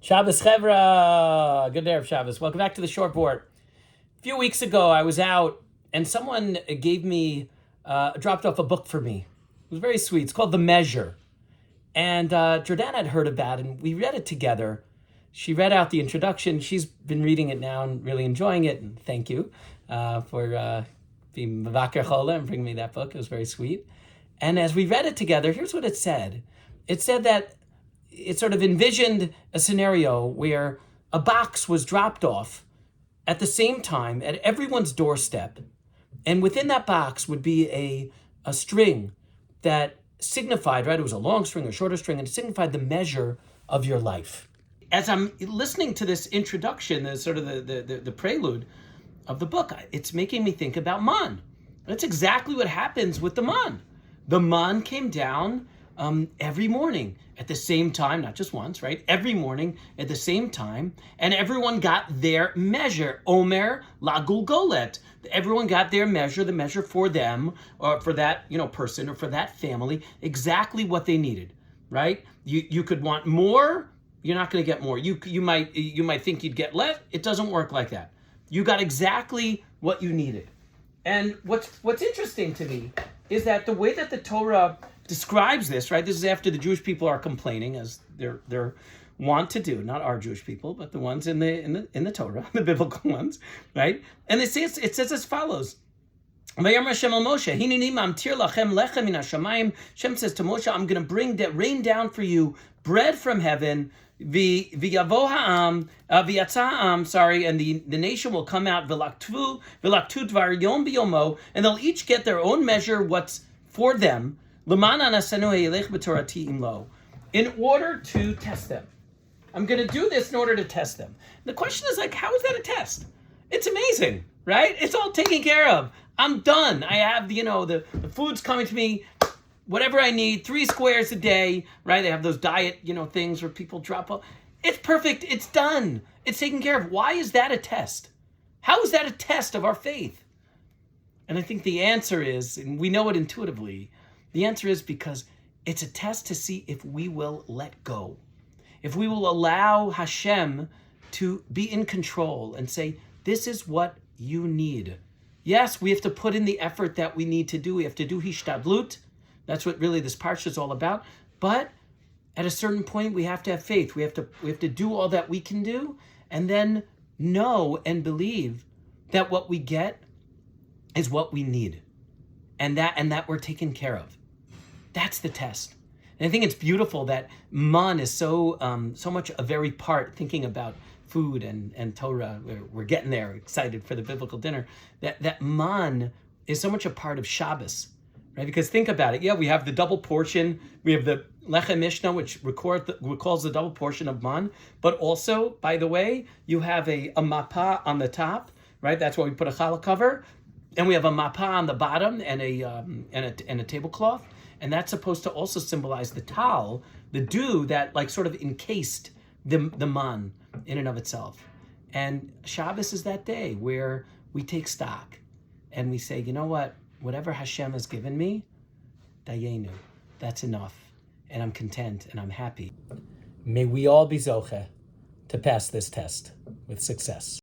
Shabbos Chevra, good day of Shabbos. Welcome back to the Short Board. A few weeks ago, I was out and someone gave me, dropped off a book for me. It was very sweet. It's called The Measure. And Jordana had heard of that and we read it together. She read out the introduction. She's been reading it now and really enjoying it. And thank you for being Mavaker Chola and bringing me that book. It was very sweet. And as we read it together, here's what it said. It said that it sort of envisioned a scenario where a box was dropped off at the same time at everyone's doorstep. And within that box would be a string that signified, right? It was a long string, a shorter string, and it signified the measure of your life. As I'm listening to this introduction, the sort of the prelude of the book, it's making me think about man. That's exactly what happens with the man. The man came down every morning at the same time, not just once, right? Every morning at the same time, and everyone got their measure. Omer la gulgolet. Everyone got their measure, the measure for them, or for that person, or for that family, exactly what they needed, right? You could want more, you're not going to get more. You might think you'd get less. It doesn't work like that. You got exactly what you needed. And what's interesting to me is that the way that the Torah describes this, right? This is after the Jewish people are complaining, as they're wont to do, not our Jewish people, but the ones in the Torah, the biblical ones, right? And it says as follows. Shem says to Moshe, I'm going to rain down for you bread from heaven. And the nation will come out, and they'll each get their own measure, what's for them, in order to test them. I'm going to do this in order to test them. The question is, how is that a test? It's amazing, right? It's all taken care of. I'm done. I have, the food's coming to me, whatever I need, 3 squares a day, right? They have those diet, things where people drop off. It's perfect. It's done. It's taken care of. Why is that a test? How is that a test of our faith? And I think the answer is, and we know it intuitively, the answer is because it's a test to see if we will let go. If we will allow Hashem to be in control and say, this is what you need. Yes, we have to put in the effort that we need to do. We have to do hishtadlut. That's what really this parsha is all about. But at a certain point, we have to have faith. We have to do all that we can do, and then know and believe that what we get is what we need, and that we're taken care of. That's the test. And I think it's beautiful that man is so much a very part, thinking about food and Torah. We're getting there, excited for the biblical dinner. That man is so much a part of Shabbos. Right? Because think about it. Yeah, we have the double portion. We have the Lechem Mishnah, which recalls the double portion of man. But also, by the way, you have a mapa on the top, right? That's why we put a challah cover. And we have a mapa on the bottom and a tablecloth. And that's supposed to also symbolize the tal, the dew that sort of encased the man in and of itself. And Shabbos is that day where we take stock and we say, you know what? Whatever Hashem has given me, dayenu, that's enough. And I'm content and I'm happy. May we all be zoche to pass this test with success.